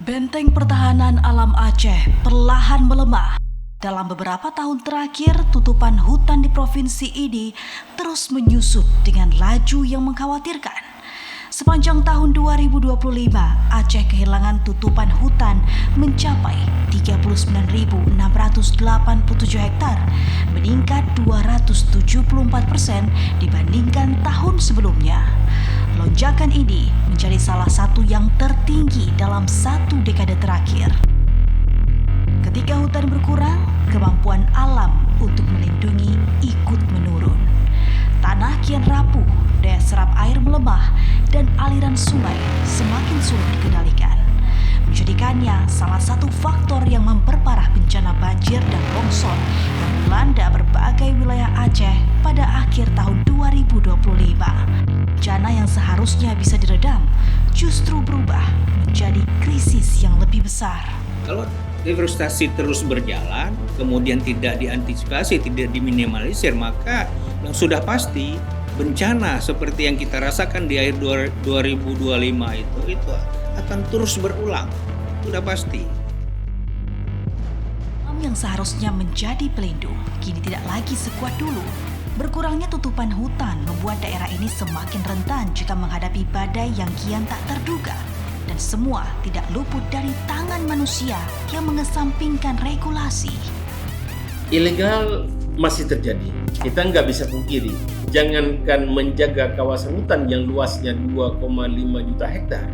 Benteng pertahanan alam Aceh perlahan melemah. Dalam beberapa tahun terakhir, tutupan hutan di provinsi ini terus menyusut dengan laju yang mengkhawatirkan. Sepanjang tahun 2025, Aceh kehilangan tutupan hutan mencapai 39.687 hektar, meningkat 274% dibandingkan tahun sebelumnya. Lonjakan ini menjadi salah satu yang tertinggi dalam satu dekade terakhir. Ketika hutan berkurang, kemampuan alam untuk melindungi ikut menurun. Tanah kian rapuh, daya serap air melemah, dan aliran sungai semakin sulit dikendalikan. Menjadikannya salah satu faktor yang memperparah bencana banjir dan longsor yang melanda berbagai wilayah Aceh pada akhir tahun 2025. Bencana yang seharusnya bisa diredam justru berubah menjadi krisis yang lebih besar. Kalau deforestasi terus berjalan, kemudian tidak diantisipasi, tidak diminimalisir, maka yang sudah pasti bencana seperti yang kita rasakan di akhir 2025 itu akan terus berulang. Sudah pasti. Alam yang seharusnya menjadi pelindung kini tidak lagi sekuat dulu. Berkurangnya tutupan hutan membuat daerah ini semakin rentan jika menghadapi badai yang kian tak terduga. Dan semua tidak luput dari tangan manusia yang mengesampingkan regulasi. Ilegal masih terjadi. Kita nggak bisa pungkiri. Jangankan menjaga kawasan hutan yang luasnya 2,5 juta hektar.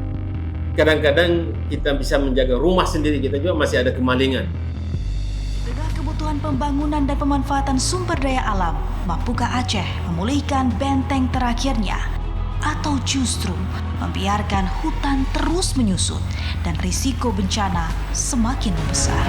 Kadang-kadang kita bisa menjaga rumah sendiri, kita juga masih ada kemalingan. Dengan kebutuhan pembangunan dan pemanfaatan sumber daya alam, mampukah Aceh memulihkan benteng terakhirnya? Atau justru membiarkan hutan terus menyusut dan risiko bencana semakin membesar?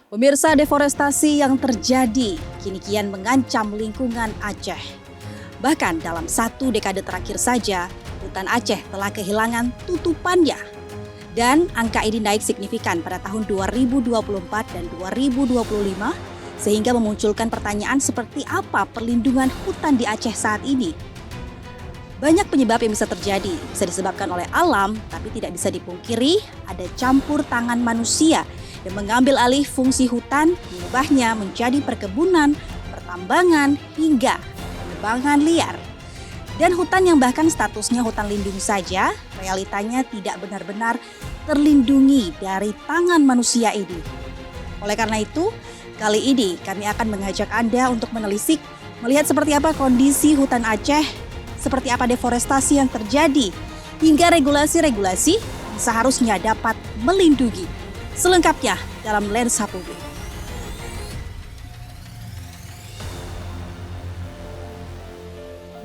Pemirsa, deforestasi yang terjadi kini kian mengancam lingkungan Aceh. Bahkan dalam satu dekade terakhir saja, hutan Aceh telah kehilangan tutupannya. Dan angka ini naik signifikan pada tahun 2024 dan 2025, sehingga memunculkan pertanyaan seperti apa perlindungan hutan di Aceh saat ini. Banyak penyebab yang bisa terjadi, bisa disebabkan oleh alam, tapi tidak bisa dipungkiri ada campur tangan manusia yang mengambil alih fungsi hutan, mengubahnya menjadi perkebunan, pertambangan, hingga penebangan liar. Dan hutan yang bahkan statusnya hutan lindung saja, realitanya tidak benar-benar terlindungi dari tangan manusia ini. Oleh karena itu, kali ini kami akan mengajak Anda untuk menelisik, melihat seperti apa kondisi hutan Aceh, seperti apa deforestasi yang terjadi, hingga regulasi-regulasi yang seharusnya dapat melindungi. Selengkapnya dalam Lensa Publik.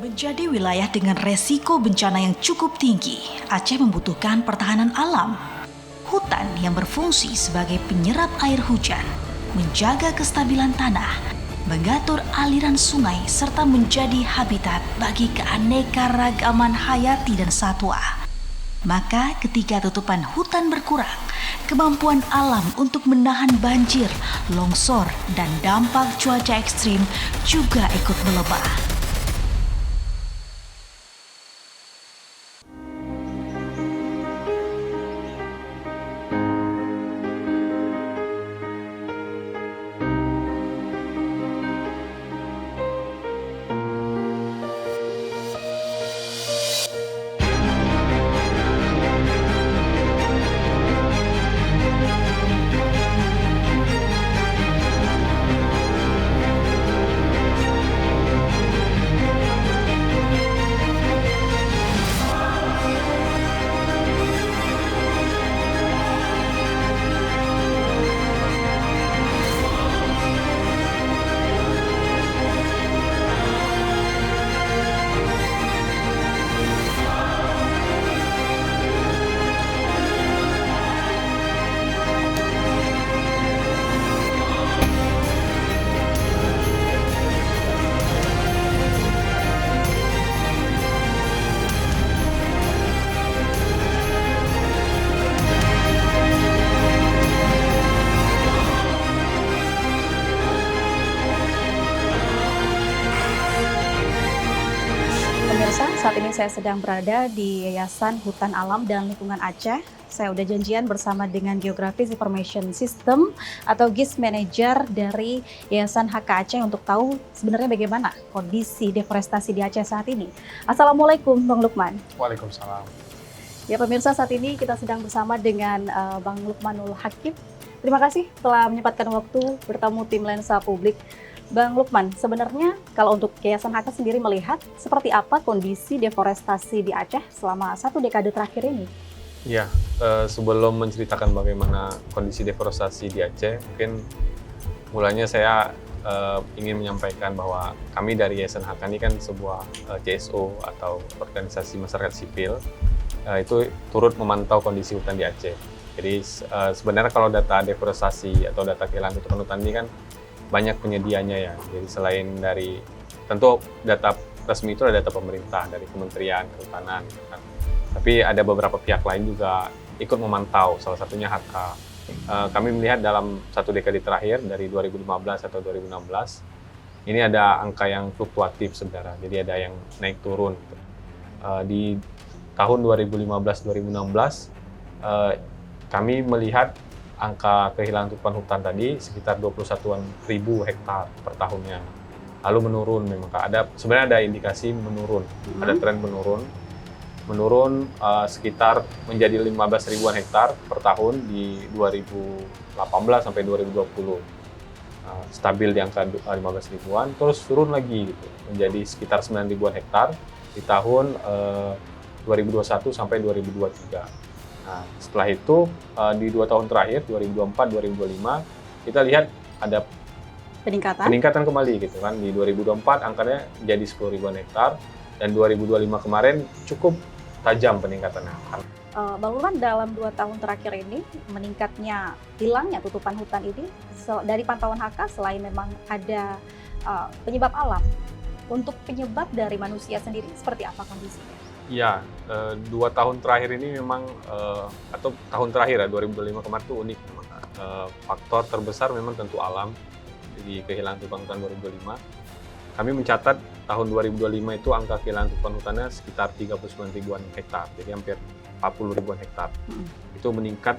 Menjadi wilayah dengan resiko bencana yang cukup tinggi, Aceh membutuhkan pertahanan alam. Hutan yang berfungsi sebagai penyerap air hujan, menjaga kestabilan tanah, mengatur aliran sungai serta menjadi habitat bagi keanekaragaman hayati dan satwa. Maka ketika tutupan hutan berkurang, kemampuan alam untuk menahan banjir, longsor, dan dampak cuaca ekstrim juga ikut melemah. Pemirsa, saat ini saya sedang berada di Yayasan Hutan Alam dan Lingkungan Aceh. Saya udah janjian bersama dengan Geographic Information System atau GIS Manager dari Yayasan HK Aceh untuk tahu sebenarnya bagaimana kondisi deforestasi di Aceh saat ini. Assalamualaikum Bang Lukman. Waalaikumsalam. Ya pemirsa, saat ini kita sedang bersama dengan Bang Lukmanul Hakim. Terima kasih telah menyempatkan waktu bertemu tim Lensa Publik. Bang Lukman, sebenarnya kalau untuk Yayasan HK sendiri melihat seperti apa kondisi deforestasi di Aceh selama 1 dekade terakhir ini? Ya, sebelum menceritakan bagaimana kondisi deforestasi di Aceh, mungkin mulanya saya ingin menyampaikan bahwa kami dari Yayasan HK ini kan sebuah CSO atau organisasi masyarakat sipil, itu turut memantau kondisi hutan di Aceh. Jadi sebenarnya kalau data deforestasi atau data kehilangan hutan ini kan banyak penyedianya ya. Jadi selain dari tentu data resmi itu ada data pemerintah dari Kementerian Kehutanan, kan. Tapi ada beberapa pihak lain juga ikut memantau. Salah satunya HK. Kami melihat dalam 1 dekade terakhir dari 2015 atau 2016 ini ada angka yang fluktuatif sebenarnya. Jadi ada yang naik turun. Di tahun 2015-2016 kami melihat angka kehilangan tutupan hutan tadi sekitar 21.000 hektar per tahunnya. Lalu menurun memang sebenarnya ada indikasi menurun, ada tren menurun sekitar menjadi 15.000-an hektar per tahun di 2018 sampai 2020. Stabil di angka 15.000-an, terus turun lagi gitu, menjadi sekitar 9.000-an hektar di tahun 2021 sampai 2023. Nah, setelah itu di 2 tahun terakhir 2024-2025 kita lihat ada peningkatan kembali gitu kan. Di 2024 angkanya jadi 10.000-an hektar dan 2025 kemarin cukup tajam peningkatannya. Bang Lukman, dalam 2 tahun terakhir ini meningkatnya hilangnya tutupan hutan ini dari pantauan HK selain memang ada penyebab alam, untuk penyebab dari manusia sendiri seperti apa kondisinya? Ya, 2 tahun terakhir ini memang, atau tahun terakhir ya, 2025 kemarin itu unik memang. Faktor terbesar memang tentu alam, di kehilangan tutupan hutan 2025. Kami mencatat tahun 2025 itu angka kehilangan tutupan hutannya sekitar 39.000-an hektar, jadi hampir 40.000-an hektar. Itu meningkat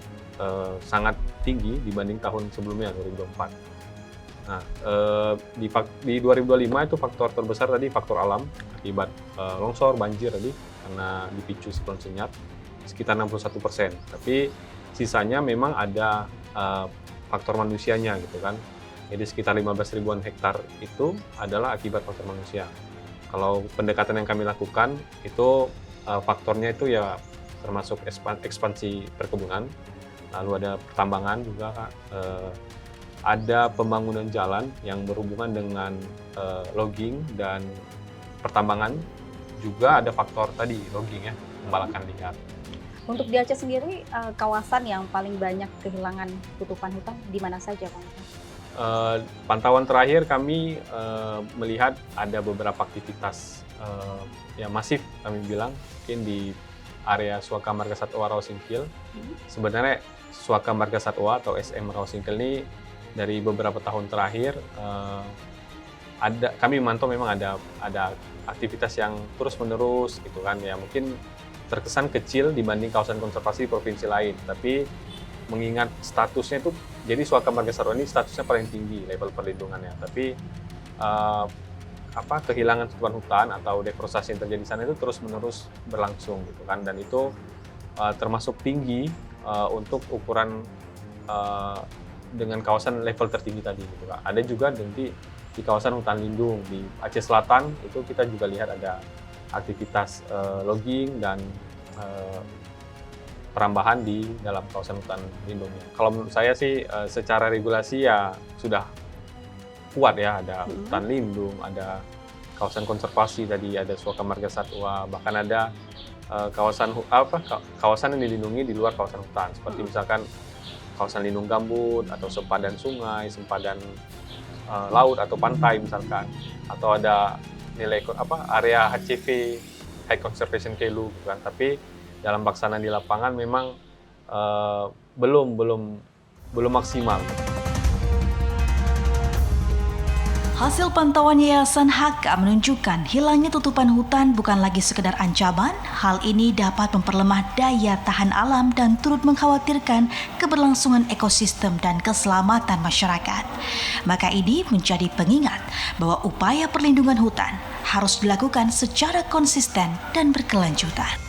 sangat tinggi dibanding tahun sebelumnya, 2024. Nah, di 2025 itu faktor terbesar tadi faktor alam, akibat longsor, banjir tadi, karena dipicu siklon Senyap, sekitar 61%. Tapi sisanya memang ada faktor manusianya gitu kan. Jadi sekitar 15.000-an hektar itu adalah akibat faktor manusia. Kalau pendekatan yang kami lakukan itu faktornya itu ya termasuk ekspansi perkebunan, lalu ada pertambangan juga, ada pembangunan jalan yang berhubungan dengan logging dan pertambangan, juga ada faktor tadi logging ya, pembalakan liar. Untuk di Aceh sendiri, kawasan yang paling banyak kehilangan tutupan hutan di mana saja, Bang? Pantauan terakhir kami melihat ada beberapa aktivitas yang masif kami bilang mungkin di area Suaka Marga Satwa Rausingkil. Sebenarnya Suaka Marga Satwa atau SM Rausingkil ini dari beberapa tahun terakhir kami memantau memang ada aktivitas yang terus-menerus gitu kan ya, mungkin terkesan kecil dibanding kawasan konservasi di provinsi lain, tapi mengingat statusnya itu, jadi Suaka Marga Satwa ini statusnya paling tinggi level perlindungannya, tapi kehilangan tutupan hutan atau deforestasi yang terjadi di sana itu terus-menerus berlangsung gitu kan, dan itu termasuk tinggi untuk ukuran dengan kawasan level tertinggi tadi gitu kan. Ada juga nanti di kawasan hutan lindung di Aceh Selatan itu kita juga lihat ada aktivitas logging dan perambahan di dalam kawasan hutan lindungnya. Kalau menurut saya sih secara regulasi ya sudah kuat ya, ada hutan lindung, ada kawasan konservasi tadi, ada Suaka Marga Satwa, bahkan ada kawasan yang dilindungi di luar kawasan hutan, seperti misalkan kawasan lindung gambut atau sempadan sungai, sempadan laut atau pantai misalkan, atau ada nilai area HCV High Conservation Value kan, tapi dalam pelaksanaan di lapangan memang belum maksimal. Hasil pantauan Yayasan HK menunjukkan hilangnya tutupan hutan bukan lagi sekedar ancaman. Hal ini dapat memperlemah daya tahan alam dan turut mengkhawatirkan keberlangsungan ekosistem dan keselamatan masyarakat. Maka ini menjadi pengingat bahwa upaya perlindungan hutan harus dilakukan secara konsisten dan berkelanjutan.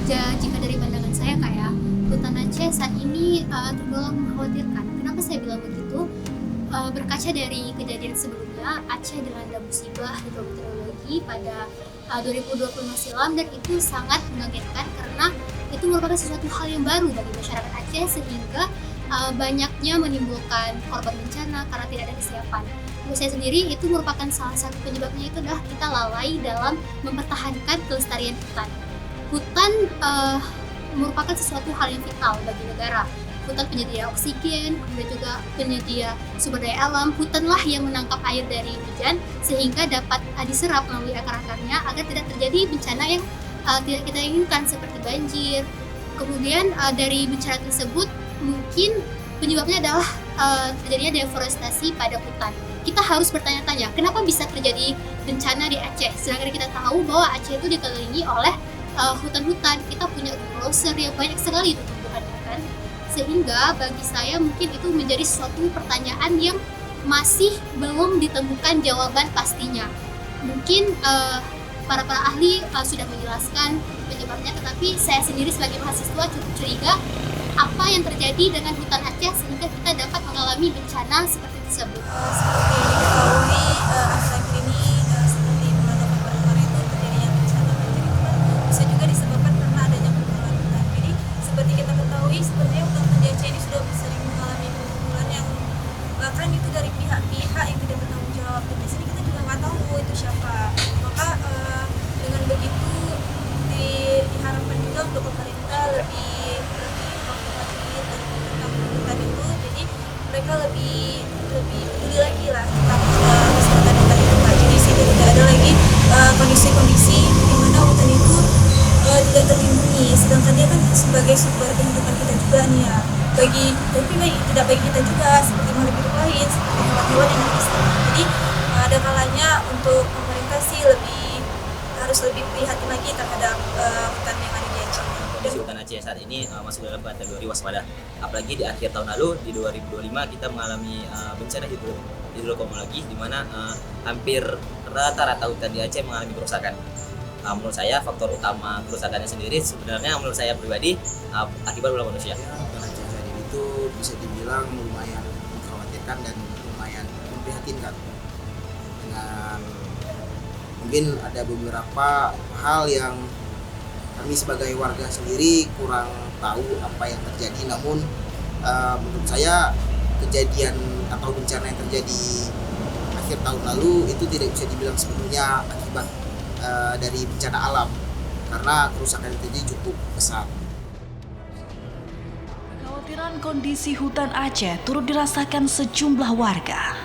Jika dari pandangan saya Kak ya, hutan Aceh saat ini tergolong mengkhawatirkan. Kenapa saya bilang begitu? Berkaca dari kejadian sebelumnya, Aceh dilanda musibah hidrometeorologi pada 2020 silam, dan itu sangat mengagetkan karena itu merupakan sesuatu hal yang baru bagi masyarakat Aceh, sehingga banyaknya menimbulkan korban bencana karena tidak ada kesiapan. Menurut saya sendiri itu merupakan salah satu penyebabnya, itu adalah kita lalai dalam mempertahankan kelestarian hutan. Hutan merupakan sesuatu hal yang vital bagi negara. Hutan penyedia oksigen, kemudian juga penyedia sumber daya alam. Hutanlah yang menangkap air dari hujan sehingga dapat diserap melalui akar-akarnya agar tidak terjadi bencana yang tidak kita inginkan seperti banjir. Kemudian dari bencana tersebut mungkin penyebabnya adalah terjadinya deforestasi pada hutan. Kita harus bertanya-tanya, kenapa bisa terjadi bencana di Aceh? Sedangkan kita tahu bahwa Aceh itu dikelilingi oleh hutan-hutan, kita punya grosser yang banyak sekali tumbuhannya kan, sehingga bagi saya mungkin itu menjadi suatu pertanyaan yang masih belum ditemukan jawaban pastinya. Mungkin para ahli sudah menjelaskan penyebabnya, tetapi saya sendiri sebagai mahasiswa cukup curiga apa yang terjadi dengan hutan Aceh sehingga kita dapat mengalami bencana seperti tersebut. Seperti diketahui akhir-akhir ini seperti bulan November kemarin itu terjadinya bencana banjir itu kan bisa juga disebabkan karena adanya penggundulan hutan. Jadi seperti kita ketahui sebenarnya hutan di Aceh ini sudah sering mengalami penggundulan yang bahkan itu dari pihak-pihak yang tidak bertanggung jawab. Dan di sini kita juga nggak tahu itu siapa. Maka dengan begitu diharapkan juga untuk pemerintah lebih kooperatif dan tentang hutan itu, jadi mereka lebih peduli lagi lah tentang kesehatan hutan itu. Jadi sehingga tidak ada lagi kondisi-kondisi di mana hutan itu tidak terlindungi, sedangkan dia kan sebagai sumber kehidupan kita juga nih ya, tidak bagi kita juga, seperti makhluk hidup lain, seperti hewan-hewan yang bisa. Jadi ada kalanya untuk pemerintah sih harus lebih prihatin lagi terhadap hutan yang ada di Aceh. Kondisi hutan Aceh saat ini masuk dalam kategori waspada. Apalagi di akhir tahun lalu di 2025 kita mengalami bencana di 2, lagi di mana hampir rata-rata hutan di Aceh mengalami kerusakan. Menurut saya faktor utama kerusakannya sendiri sebenarnya menurut saya pribadi akibat ulah manusia. Hutan Aceh saat ini itu bisa dibilang lumayan mengkhawatirkan dan lumayan memprihatinkan. Dengan mungkin ada beberapa hal yang kami sebagai warga sendiri kurang tahu apa yang terjadi, namun menurut saya kejadian atau bencana yang terjadi akhir tahun lalu itu tidak bisa dibilang sepenuhnya akibat dari bencana alam, karena kerusakan yang terjadi cukup besar. Kekhawatiran kondisi hutan Aceh turut dirasakan sejumlah warga.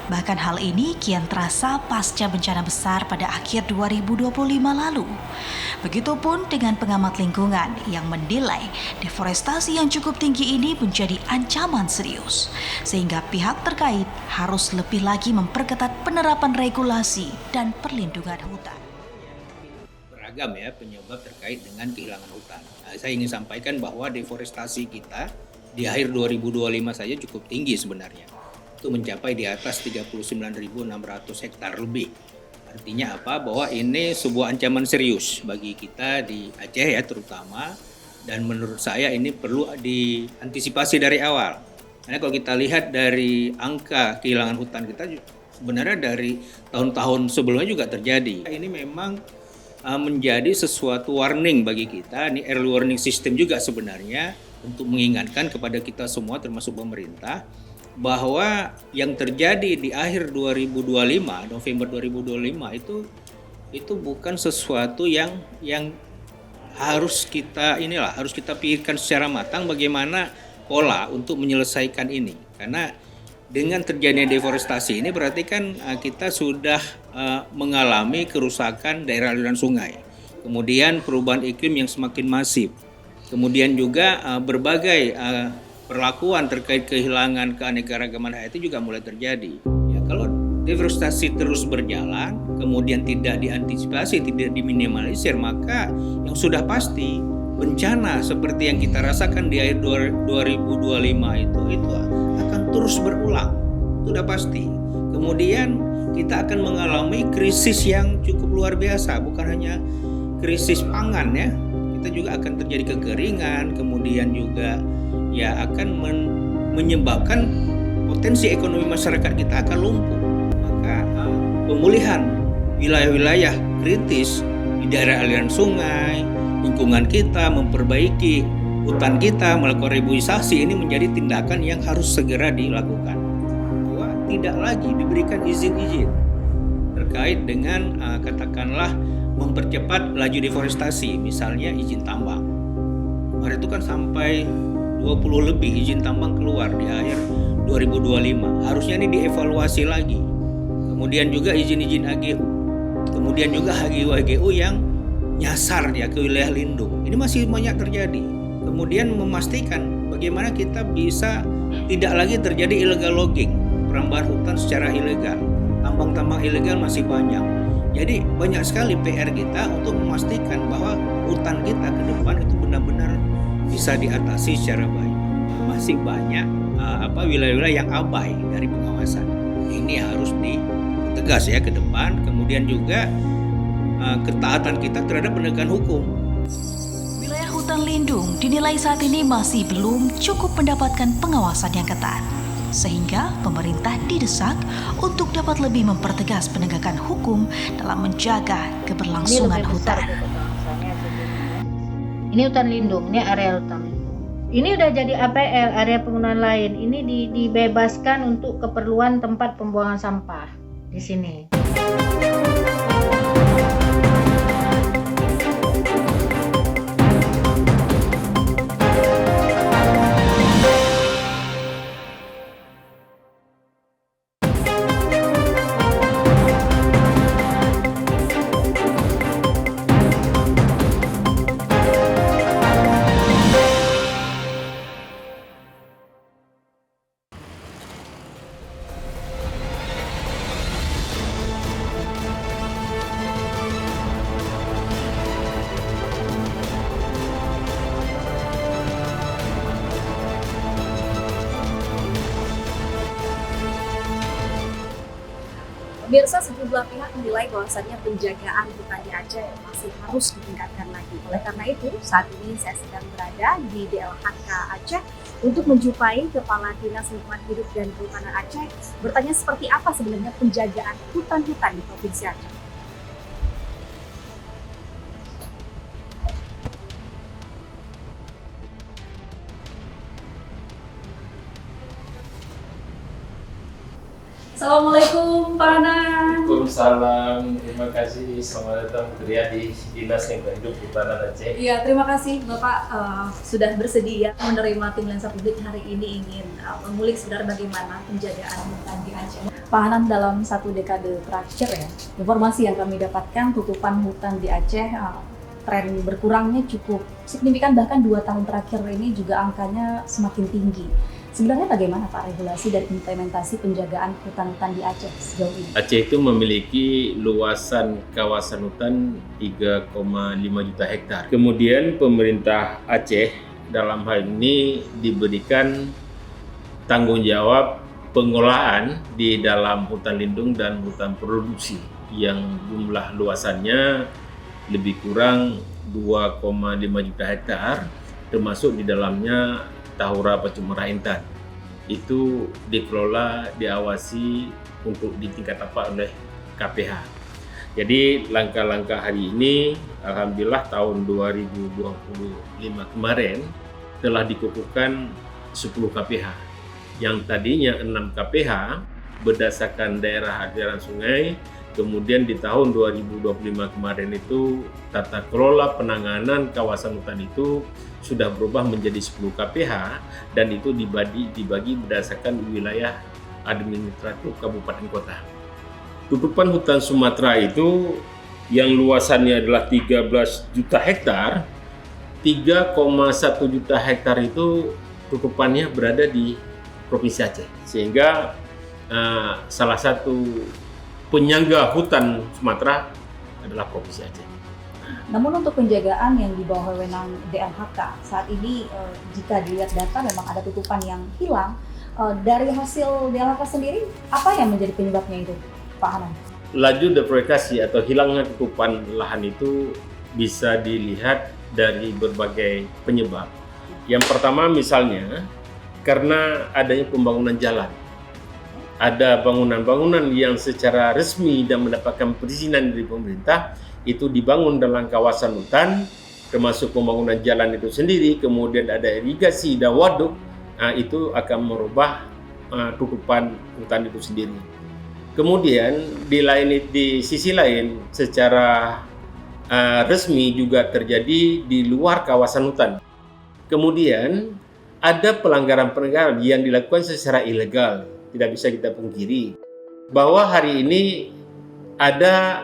Bahkan hal ini kian terasa pasca bencana besar pada akhir 2025 lalu. Begitupun dengan pengamat lingkungan yang menilai deforestasi yang cukup tinggi ini menjadi ancaman serius, sehingga pihak terkait harus lebih lagi memperketat penerapan regulasi dan perlindungan hutan. Beragam ya penyebab terkait dengan kehilangan hutan. Saya ingin sampaikan bahwa deforestasi kita di akhir 2025 saja cukup tinggi sebenarnya. Itu mencapai di atas 39.600 hektar lebih. Artinya apa? Bahwa ini sebuah ancaman serius bagi kita di Aceh ya terutama, dan menurut saya ini perlu diantisipasi dari awal. Karena kalau kita lihat dari angka kehilangan hutan kita sebenarnya dari tahun-tahun sebelumnya juga terjadi. Ini memang menjadi sesuatu warning bagi kita, ini early warning system juga sebenarnya untuk mengingatkan kepada kita semua termasuk pemerintah bahwa yang terjadi di akhir 2025, November 2025 itu bukan sesuatu yang harus kita pikirkan secara matang bagaimana pola untuk menyelesaikan ini. Karena dengan terjadinya deforestasi ini berarti kan kita sudah mengalami kerusakan daerah aliran sungai. Kemudian perubahan iklim yang semakin masif. Kemudian juga berbagai perlakuan terkait kehilangan keanekaragaman hayati juga mulai terjadi. Ya, kalau deforestasi terus berjalan, kemudian tidak diantisipasi, tidak diminimalisir, maka yang sudah pasti bencana seperti yang kita rasakan di akhir 2025 itu akan terus berulang. Itu sudah pasti. Kemudian kita akan mengalami krisis yang cukup luar biasa, bukan hanya krisis pangan ya. Kita juga akan terjadi kekeringan, kemudian juga ya akan menyebabkan potensi ekonomi masyarakat kita akan lumpuh. Maka pemulihan wilayah-wilayah kritis di daerah aliran sungai, lingkungan kita, memperbaiki hutan kita, melakukan reboisasi ini menjadi tindakan yang harus segera dilakukan. Bahwa tidak lagi diberikan izin-izin terkait dengan katakanlah mempercepat laju deforestasi, misalnya izin tambang. Kemarin itu kan sampai 20 lebih izin tambang keluar di akhir 2025. Harusnya ini dievaluasi lagi. Kemudian juga izin-izin HGU. Kemudian juga HGU yang nyasar ya ke wilayah lindung. Ini masih banyak terjadi. Kemudian memastikan bagaimana kita bisa tidak lagi terjadi illegal logging, perambahan hutan secara ilegal. Tambang-tambang ilegal masih banyak. Jadi banyak sekali PR kita untuk memastikan bahwa hutan kita ke depan itu benar-benar bisa diatasi secara baik. Masih banyak wilayah-wilayah yang abai dari pengawasan. Ini harus ditegas ya ke depan. Kemudian juga ketaatan kita terhadap penegakan hukum. Wilayah hutan lindung dinilai saat ini masih belum cukup mendapatkan pengawasan yang ketat, sehingga pemerintah didesak untuk dapat lebih mempertegas penegakan hukum dalam menjaga keberlangsungan hutan. Ini hutan lindung, ini area hutan lindung. Ini udah jadi APL, area penggunaan lain. Ini dibebaskan untuk keperluan tempat pembuangan sampah di sini. Pemirsa, sejumlah pihak menilai bahwasannya penjagaan hutan di Aceh masih harus ditingkatkan lagi. Oleh karena itu, saat ini saya sedang berada di DLHK Aceh untuk menjumpai Kepala Dinas Lingkungan Hidup dan Kehutanan Aceh bertanya seperti apa sebenarnya penjagaan hutan-hutan di Provinsi Aceh. Assalamualaikum Pak Hanan. Waalaikumsalam, terima kasih. Selamat datang Tri di Dinas Lingkungan Hidup Kehutanan Aceh. Iya, terima kasih Bapak sudah bersedia menerima tim Lensa Publik hari ini ingin mengulik sebenarnya bagaimana penjagaan hutan di Aceh. Pak Hanan, dalam 1 dekade terakhir ya, informasi yang kami dapatkan tutupan hutan di Aceh tren berkurangnya cukup signifikan, bahkan 2 tahun terakhir ini juga angkanya semakin tinggi. Sebenarnya bagaimana Pak regulasi dan implementasi penjagaan hutan-hutan di Aceh sejauh ini? Aceh itu memiliki luasan kawasan hutan 3,5 juta hektar. Kemudian pemerintah Aceh dalam hal ini diberikan tanggung jawab pengolahan di dalam hutan lindung dan hutan produksi yang jumlah luasannya lebih kurang 2,5 juta hektar, termasuk di dalamnya Tahura Pacumara Intan. Itu dikelola, diawasi untuk di tingkat apa oleh KPH. Jadi langkah-langkah hari ini, alhamdulillah tahun 2025 kemarin telah dikukuhkan 10 KPH. Yang tadinya 6 KPH berdasarkan daerah aliran sungai. Kemudian di tahun 2025 kemarin itu tata kelola penanganan kawasan hutan itu sudah berubah menjadi 10 KPH dan itu dibagi berdasarkan wilayah administratif kabupaten kota. Tutupan hutan Sumatera itu yang luasannya adalah 13 juta hektar, 3,1 juta hektar itu tutupannya berada di Provinsi Aceh. Sehingga salah satu penyangga hutan Sumatera adalah Provinsi Aceh. Namun untuk penjagaan yang di bawah wewenang DLHK saat ini jika dilihat data memang ada tutupan yang hilang. Dari hasil DLHK sendiri apa yang menjadi penyebabnya itu, Pak Hanan? Laju deforestation atau hilangnya tutupan lahan itu bisa dilihat dari berbagai penyebab. Yang pertama misalnya karena adanya pembangunan jalan. Ada bangunan-bangunan yang secara resmi dan mendapatkan perizinan dari pemerintah itu dibangun dalam kawasan hutan, termasuk pembangunan jalan itu sendiri, kemudian ada irigasi dan waduk, itu akan merubah tutupan hutan itu sendiri. Kemudian di sisi lain secara resmi juga terjadi di luar kawasan hutan. Kemudian ada pelanggaran-pelanggaran yang dilakukan secara ilegal. Tidak bisa kita pungkiri bahwa hari ini ada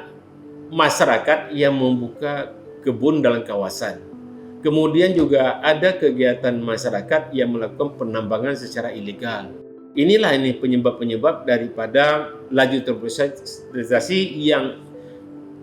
masyarakat yang membuka kebun dalam kawasan. Kemudian juga ada kegiatan masyarakat yang melakukan penambangan secara ilegal. Inilah ini penyebab-penyebab daripada laju deforestation yang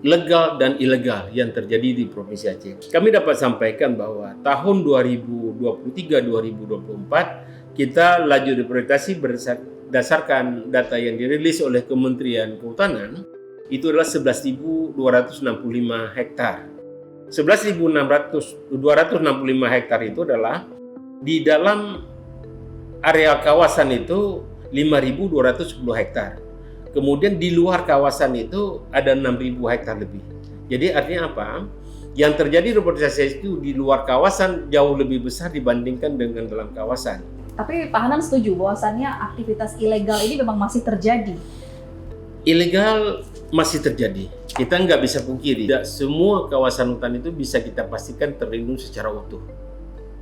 legal dan ilegal yang terjadi di Provinsi Aceh. Kami dapat sampaikan bahwa tahun 2023-2024 kita laju deforestation berdasarkan data yang dirilis oleh Kementerian Kehutanan itu adalah 11.265 hektar. 11.265 hektar itu adalah di dalam area kawasan itu 5.210 hektar. Kemudian di luar kawasan itu ada 6.000 hektar lebih. Jadi artinya apa? Yang terjadi deforestation itu di luar kawasan jauh lebih besar dibandingkan dengan dalam kawasan. Tapi Pak Hanan setuju bahwasannya aktivitas ilegal ini memang masih terjadi? Ilegal masih terjadi. Kita nggak bisa pungkiri. Tidak semua kawasan hutan itu bisa kita pastikan terlindung secara utuh.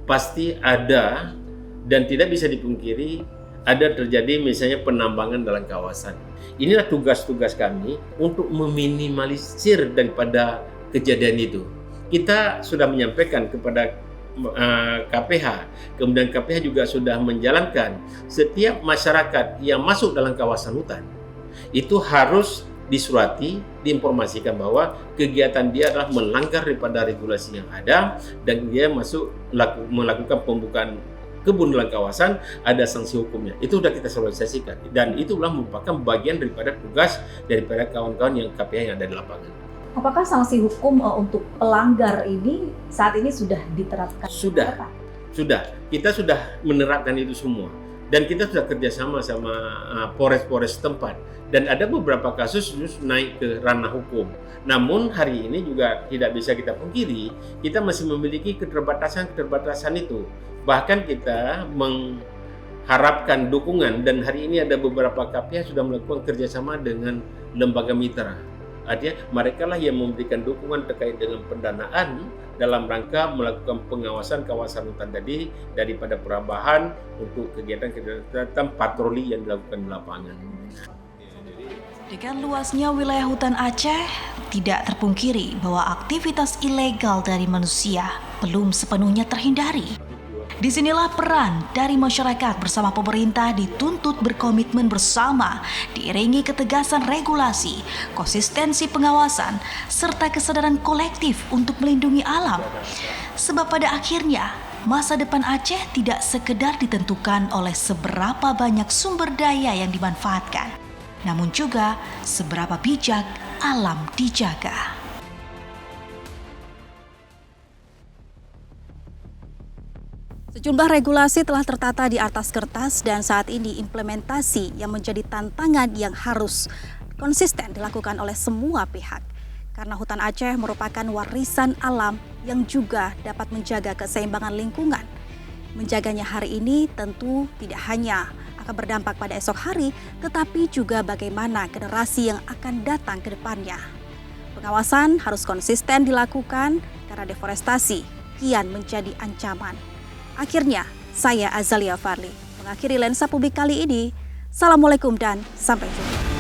Pasti ada dan tidak bisa dipungkiri ada terjadi misalnya penambangan dalam kawasan. Inilah tugas-tugas kami untuk meminimalisir daripada kejadian itu. Kita sudah menyampaikan kepada KPH, kemudian KPH juga sudah menjalankan setiap masyarakat yang masuk dalam kawasan hutan itu harus disurati, diinformasikan bahwa kegiatan dia adalah melanggar daripada regulasi yang ada dan dia melakukan pembukaan kebun dalam kawasan, ada sanksi hukumnya. Itu sudah kita sosialisasikan dan itulah merupakan bagian daripada tugas daripada kawan-kawan yang KPH yang ada di lapangan. Apakah sanksi hukum untuk pelanggar ini saat ini sudah diterapkan? Sudah. Kita sudah menerapkan itu semua. Dan kita sudah kerjasama sama Polres-Polres setempat. Dan ada beberapa kasus naik ke ranah hukum. Namun hari ini juga tidak bisa kita pungkiri, kita masih memiliki keterbatasan itu. Bahkan kita mengharapkan dukungan dan hari ini ada beberapa KPH sudah melakukan kerjasama dengan lembaga mitra. Artinya mereka lah yang memberikan dukungan terkait dengan pendanaan dalam rangka melakukan pengawasan kawasan hutan tadi daripada perubahan untuk kegiatan patroli yang dilakukan di lapangan. Dengan luasnya wilayah hutan Aceh, tidak terpungkiri bahwa aktivitas ilegal dari manusia belum sepenuhnya terhindari. Disinilah peran dari masyarakat bersama pemerintah dituntut berkomitmen bersama, diiringi ketegasan regulasi, konsistensi pengawasan, serta kesadaran kolektif untuk melindungi alam. Sebab pada akhirnya, masa depan Aceh tidak sekedar ditentukan oleh seberapa banyak sumber daya yang dimanfaatkan, namun juga seberapa bijak alam dijaga. Sejumlah regulasi telah tertata di atas kertas dan saat ini implementasi yang menjadi tantangan yang harus konsisten dilakukan oleh semua pihak. Karena hutan Aceh merupakan warisan alam yang juga dapat menjaga keseimbangan lingkungan. Menjaganya hari ini tentu tidak hanya akan berdampak pada esok hari, tetapi juga bagaimana generasi yang akan datang ke depannya. Pengawasan harus konsisten dilakukan karena deforestasi kian menjadi ancaman. Akhirnya, saya Azalia Farli mengakhiri Lensa Publik kali ini. Assalamualaikum dan sampai jumpa.